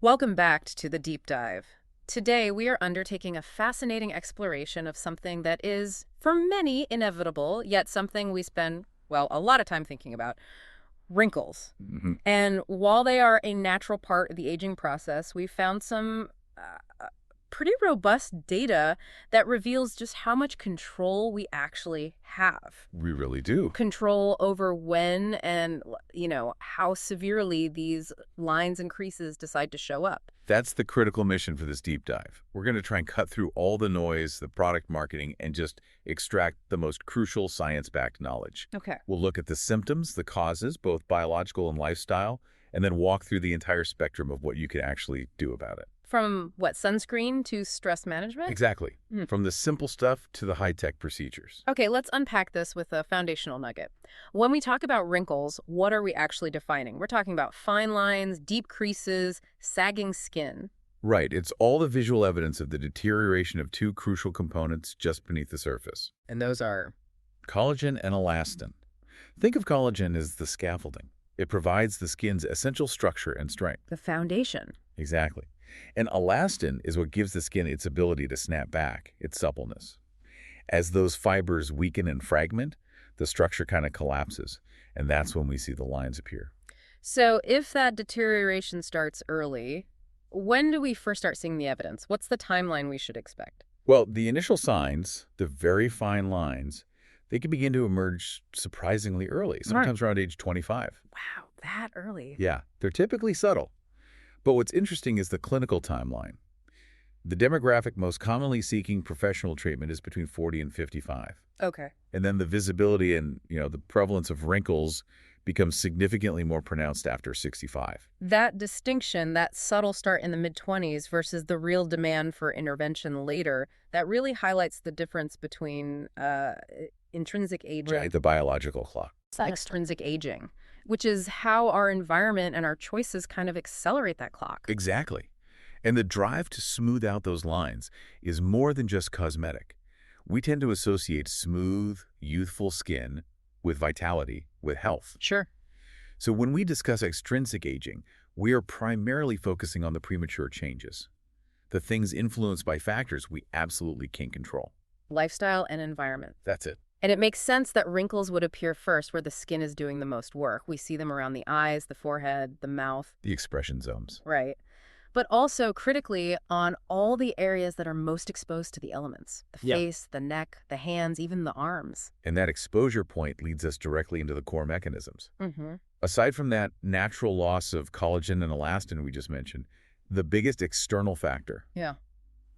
Welcome back to the deep dive. Today, we are undertaking a fascinating exploration of something that is, for many, inevitable, yet something we spend, well, a lot of time thinking about: wrinkles. Hmm. And while they are a natural part of the aging process, we found some pretty robust data that reveals just how much control we actually have. We really do. Control over when and, how severely these lines and creases decide to show up. That's the critical mission for this deep dive. We're going to try and cut through all the noise, the product marketing, and just extract the most crucial science-backed knowledge. Okay. We'll look at the symptoms, the causes, both biological and lifestyle, and then walk through the entire spectrum of what you can actually do about it. From what, sunscreen to stress management? Exactly. Mm. From the simple stuff to the high-tech procedures. Okay, let's unpack this with a foundational nugget. When we talk about wrinkles, what are we actually defining? We're talking about fine lines, deep creases, sagging skin. Right. It's all the visual evidence of the deterioration of two crucial components just beneath the surface: And those are... collagen and elastin. Think of collagen as the scaffolding. It provides the skin's essential structure and strength. the foundation. Exactly. And elastin is what gives the skin its ability to snap back, its suppleness. As those fibers weaken and fragment, the structure kind of collapses, and that's when we see the lines appear. So if that deterioration starts early, when do we first start seeing the evidence? What's the timeline we should expect? Well, the initial signs, the very fine lines, they can begin to emerge surprisingly early, sometimes around age 25. Wow, that early. Yeah, they're typically subtle. But what's interesting is the clinical timeline. The demographic most commonly seeking professional treatment is between 40 and 55. Okay. And then the visibility and, the prevalence of wrinkles becomes significantly more pronounced after 65. That distinction, that subtle start in the mid-20s versus the real demand for intervention later, that really highlights the difference between intrinsic aging, Right, the biological clock. extrinsic aging, which is how our environment and our choices kind of accelerate that clock. Exactly. And the drive to smooth out those lines is more than just cosmetic. We tend to associate smooth, youthful skin with vitality, with health. Sure. So when we discuss extrinsic aging, we are primarily focusing on the premature changes, the things influenced by factors we absolutely can't control. Lifestyle and environment. That's it. And it makes sense that wrinkles would appear first where the skin is doing the most work. We see them around the eyes, the forehead, the mouth. The expression zones. Right. But also, critically, on all the areas that are most exposed to the elements. The Yeah. face, the neck, the hands, even the arms. And that exposure point leads us directly into the core mechanisms. Mm-hmm. Aside from that natural loss of collagen and elastin we just mentioned, the biggest external factor, Yeah.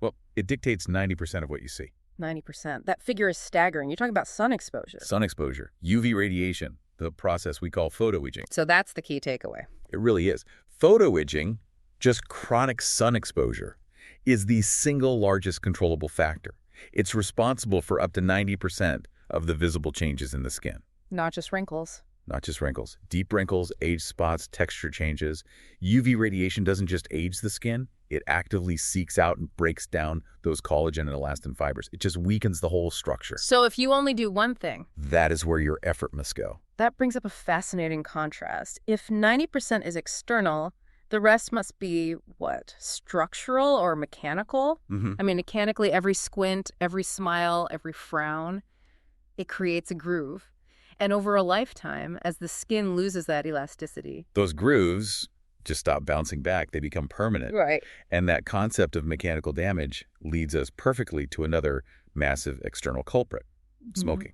well, it dictates 90% of what you see. 90%. That figure is staggering. You're talking about sun exposure. Sun exposure, UV radiation, the process we call photoaging. So that's the key takeaway. It really is. Photoaging, just chronic sun exposure, is the single largest controllable factor. It's responsible for up to 90% of the visible changes in the skin. Not just wrinkles. Not just wrinkles. Deep wrinkles, age spots, texture changes. UV radiation doesn't just age the skin, it actively seeks out and breaks down those collagen and elastin fibers. It just weakens the whole structure. So if you only do one thing, That is where your effort must go. that brings up a fascinating contrast. If 90% is external, the rest must be, what, structural or mechanical? I mean, mechanically, every squint, every smile, every frown, it creates a groove. And over a lifetime, as the skin loses that elasticity. Those grooves just stop bouncing back. They become permanent. Right. And that concept of mechanical damage leads us perfectly to another massive external culprit: smoking.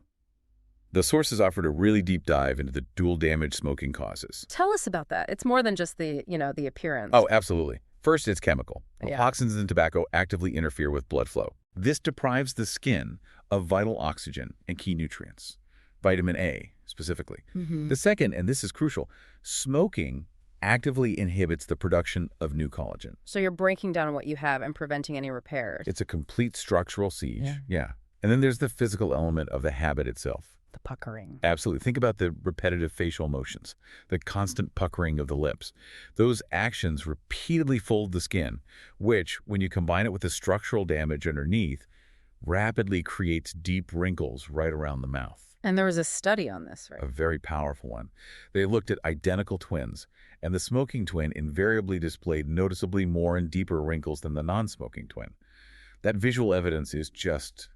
The sources offered a really deep dive into the dual damage smoking causes. Tell us about that. It's more than just the, the appearance. Oh, absolutely. First, it's chemical. Yeah. Toxins in tobacco actively interfere with blood flow. This deprives the skin of vital oxygen and key nutrients, vitamin A specifically. The second, and this is crucial, smoking actively inhibits the production of new collagen. So you're breaking down what you have and preventing any repairs. It's a complete structural siege. Yeah. And then there's the physical element of the habit itself. The puckering. Absolutely. Think about the repetitive facial motions, the constant puckering of the lips. Those actions repeatedly fold the skin, which, when you combine it with the structural damage underneath, rapidly creates deep wrinkles right around the mouth. And there was a study on this, right? A very powerful one. They looked at identical twins, and the smoking twin invariably displayed noticeably more and deeper wrinkles than the non-smoking twin. That visual evidence is just,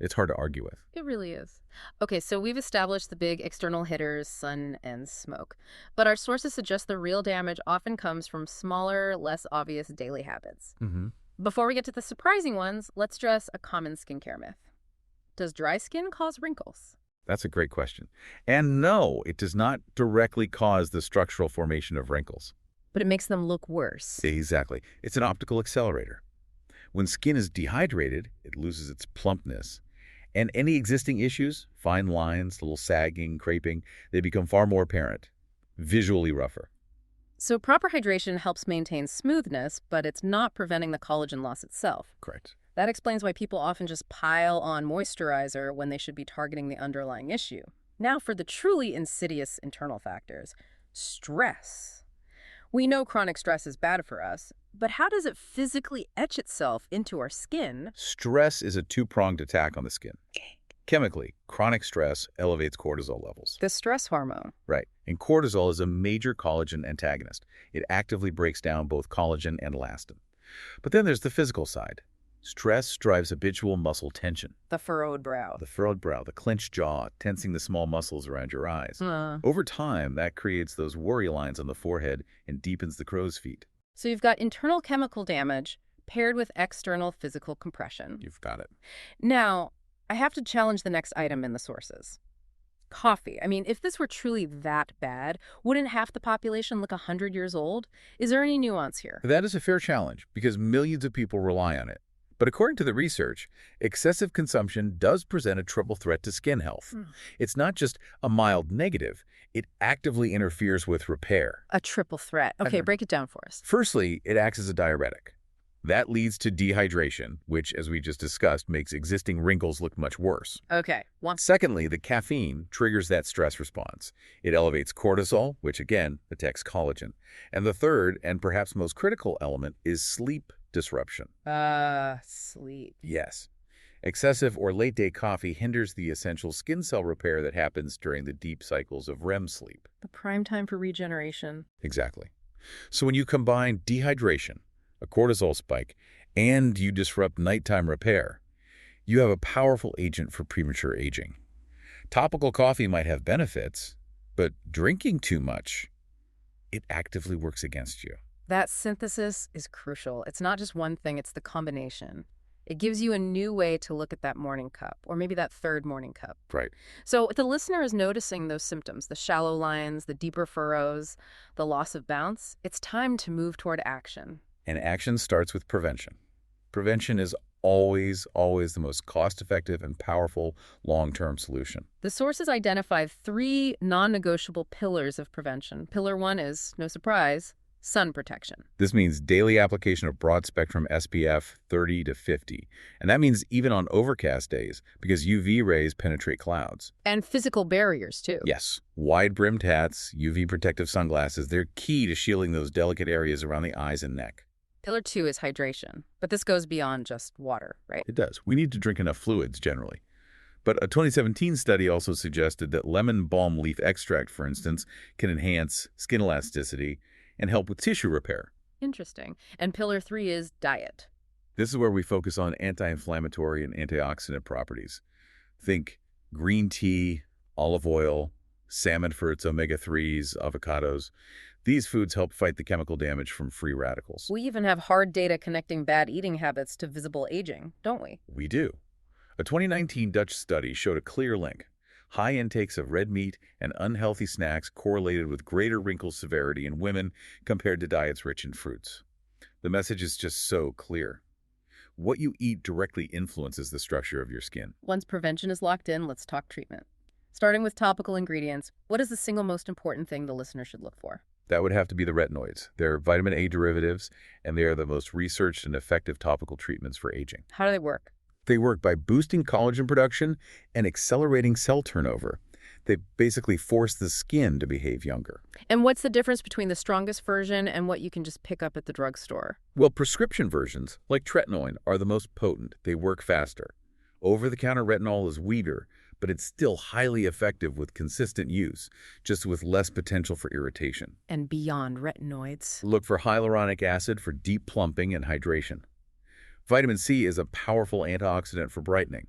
it's hard to argue with. It really is. Okay, so we've established the big external hitters, sun and smoke. But our sources suggest the real damage often comes from smaller, less obvious daily habits. Before we get to the surprising ones, let's address a common skincare myth. Does dry skin cause wrinkles? That's a great question. And no, it does not directly cause the structural formation of wrinkles. But it makes them look worse. Exactly. It's an optical accelerator. When skin is dehydrated, it loses its plumpness. And any existing issues, fine lines, little sagging, creping, they become far more apparent, visually rougher. So proper hydration helps maintain smoothness, but it's not preventing the collagen loss itself. Correct. That explains why people often just pile on moisturizer when they should be targeting the underlying issue. Now for the truly insidious internal factors. Stress. We know chronic stress is bad for us, but how does it physically etch itself into our skin? Stress is a two-pronged attack on the skin. Chemically, chronic stress elevates cortisol levels. The stress hormone. Right. And cortisol is a major collagen antagonist. It actively breaks down both collagen and elastin. But then there's the physical side. Stress drives habitual muscle tension. The furrowed brow. The furrowed brow, the clenched jaw, tensing the small muscles around your eyes. Over time, that creates those worry lines on the forehead and deepens the crow's feet. So you've got internal chemical damage paired with external physical compression. You've got it. Now, I have to challenge the next item in the sources. Coffee. I mean, if this were truly that bad, wouldn't half the population look 100 years old? Is there any nuance here? That is a fair challenge because millions of people rely on it. But according to the research, excessive consumption does present a triple threat to skin health. It's not just a mild negative. It actively interferes with repair. A triple threat. Okay, break it down for us. Firstly, it acts as a diuretic. That leads to dehydration, which, as we just discussed, makes existing wrinkles look much worse. Okay. Secondly, the caffeine triggers that stress response. It elevates cortisol, which again attacks collagen. And the third, and perhaps most critical element, is sleep disruption. Sleep. Yes. Excessive or late-day coffee hinders the essential skin cell repair that happens during the deep cycles of REM sleep. The prime time for regeneration. Exactly. So when you combine dehydration, a cortisol spike, and you disrupt nighttime repair, you have a powerful agent for premature aging. Topical coffee might have benefits, but drinking too much, it actively works against you. That synthesis is crucial. It's not just one thing, it's the combination. It gives you a new way to look at that morning cup, or maybe that third morning cup. Right. So if the listener is noticing those symptoms, the shallow lines, the deeper furrows, the loss of bounce, it's time to move toward action. And action starts with prevention. Prevention is always the most cost-effective and powerful long-term solution. The sources identify 3 non-negotiable pillars of prevention. Pillar 1 is, no surprise, sun protection. This means daily application of broad-spectrum SPF 30 to 50. And that means even on overcast days, because UV rays penetrate clouds. And physical barriers, too. Yes. Wide-brimmed hats, UV protective sunglasses, they're key to shielding those delicate areas around the eyes and neck. Pillar 2 is hydration. But this goes beyond just water, right? It does. We need to drink enough fluids, generally. But a 2017 study also suggested that lemon balm leaf extract, for instance, can enhance skin elasticity and help with tissue repair. Interesting. And pillar 3 is diet. This is where we focus on anti-inflammatory and antioxidant properties. Think green tea, olive oil, salmon for its omega-3s, avocados. These foods help fight the chemical damage from free radicals. We even have hard data connecting bad eating habits to visible aging, don't we? We do. A 2019 Dutch study showed a clear link. High intakes of red meat and unhealthy snacks correlated with greater wrinkle severity in women compared to diets rich in fruits. The message is just so clear. What you eat directly influences the structure of your skin. Once prevention is locked in, let's talk treatment. Starting with topical ingredients, what is the single most important thing the listener should look for? That would have to be the retinoids. They're vitamin A derivatives, and they are the most researched and effective topical treatments for aging. How do they work? They work by boosting collagen production and accelerating cell turnover. They basically force the skin to behave younger. And what's the difference between the strongest version and what you can just pick up at the drugstore? Well, prescription versions, like tretinoin, are the most potent. They work faster. Over-the-counter retinol is weaker, but it's still highly effective with consistent use, just with less potential for irritation. And beyond retinoids. Look for hyaluronic acid for deep plumping and hydration. Vitamin C is a powerful antioxidant for brightening.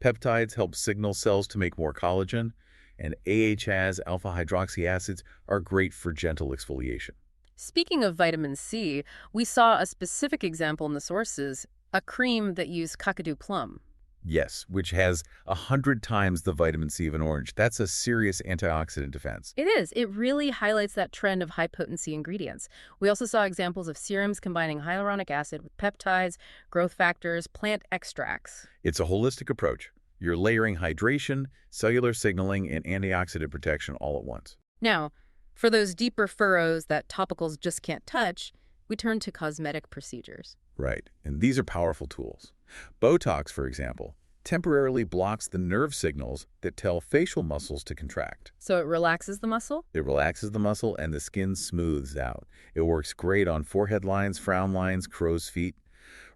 Peptides help signal cells to make more collagen, and AHAs, alpha-hydroxy acids, are great for gentle exfoliation. Speaking of vitamin C, we saw a specific example in the sources, a cream that used kakadu plum. Yes, which has 100 times the vitamin C of an orange. That's a serious antioxidant defense. It is. It really highlights that trend of high-potency ingredients. We also saw examples of serums combining hyaluronic acid with peptides, growth factors, plant extracts. It's a holistic approach. You're layering hydration, cellular signaling, and antioxidant protection all at once. Now, for those deeper furrows that topicals just can't touch, we turn to cosmetic procedures. Right, and these are powerful tools. Botox, for example, temporarily blocks the nerve signals that tell facial muscles to contract. So it relaxes the muscle? It relaxes the muscle and the skin smooths out. It works great on forehead lines, frown lines, crow's feet.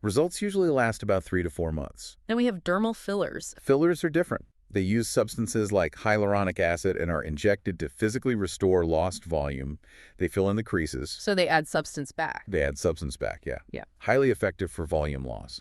Results usually last about 3 to 4 months. Then we have dermal fillers. Fillers are different. They use substances like hyaluronic acid and are injected to physically restore lost volume. They fill in the creases. So they add substance back. They add substance back, yeah. Yeah. Highly effective for volume loss.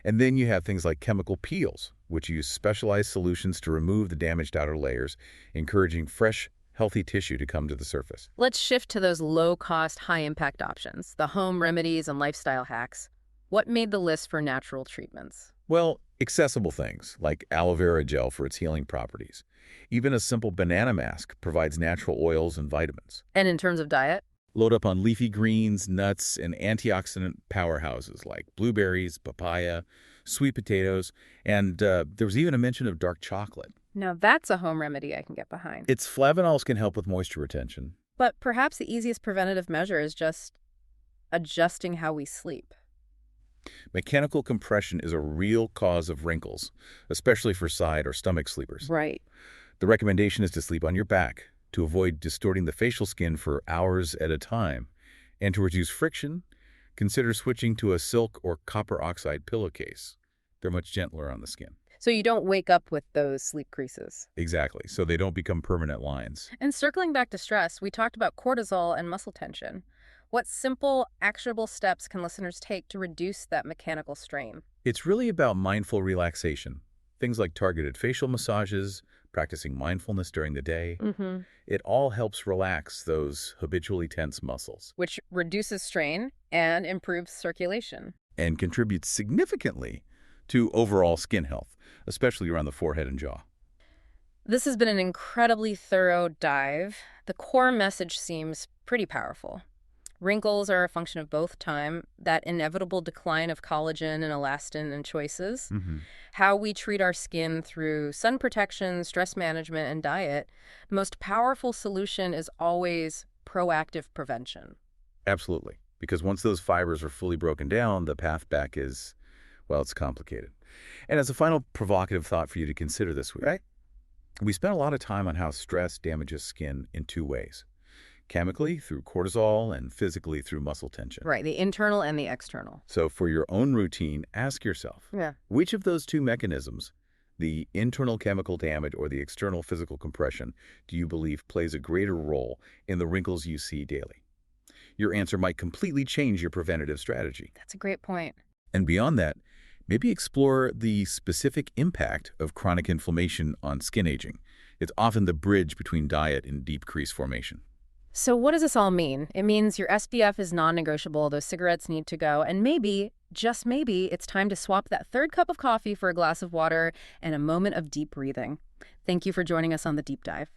And then you have things like chemical peels, which use specialized solutions to remove the damaged outer layers, encouraging fresh, healthy tissue to come to the surface. Let's shift to those low-cost, high-impact options, the home remedies and lifestyle hacks. What made the list for natural treatments? Well, accessible things like aloe vera gel for its healing properties. Even a simple banana mask provides natural oils and vitamins. And in terms of diet? Load up on leafy greens, nuts, and antioxidant powerhouses like blueberries, papaya, sweet potatoes, and there was even a mention of dark chocolate. Now that's a home remedy I can get behind. Its flavonols can help with moisture retention. But perhaps the easiest preventative measure is just adjusting how we sleep. Mechanical compression is a real cause of wrinkles, especially for side or stomach sleepers. Right. The recommendation is to sleep on your back to avoid distorting the facial skin for hours at a time. And to reduce friction, consider switching to a silk or copper oxide pillowcase. They're much gentler on the skin. So you don't wake up with those sleep creases. Exactly, so they don't become permanent lines. And circling back to stress, we talked about cortisol and muscle tension. What simple, actionable steps can listeners take to reduce that mechanical strain? It's really about mindful relaxation. Things like targeted facial massages, practicing mindfulness during the day. It all helps relax those habitually tense muscles. Which reduces strain and improves circulation. And contributes significantly to overall skin health, especially around the forehead and jaw. This has been an incredibly thorough dive. The core message seems pretty powerful. Wrinkles are a function of both time, that inevitable decline of collagen and elastin and choices, how we treat our skin through sun protection, stress management, and diet. The most powerful solution is always proactive prevention. Absolutely. Because once those fibers are fully broken down, the path back is, well, it's complicated. And as a final provocative thought for you to consider this week, right? We spent a lot of time on how stress damages skin in 2 ways. Chemically, through cortisol, and physically through muscle tension. Right, the internal and the external. So for your own routine, ask yourself, which of those 2 mechanisms, the internal chemical damage or the external physical compression, do you believe plays a greater role in the wrinkles you see daily? Your answer might completely change your preventative strategy. That's a great point. And beyond that, maybe explore the specific impact of chronic inflammation on skin aging. It's often the bridge between diet and deep crease formation. So what does this all mean? It means your SPF is non-negotiable, those cigarettes need to go, and maybe, just maybe, it's time to swap that 3rd cup of coffee for a glass of water and a moment of deep breathing. Thank you for joining us on the Deep Dive.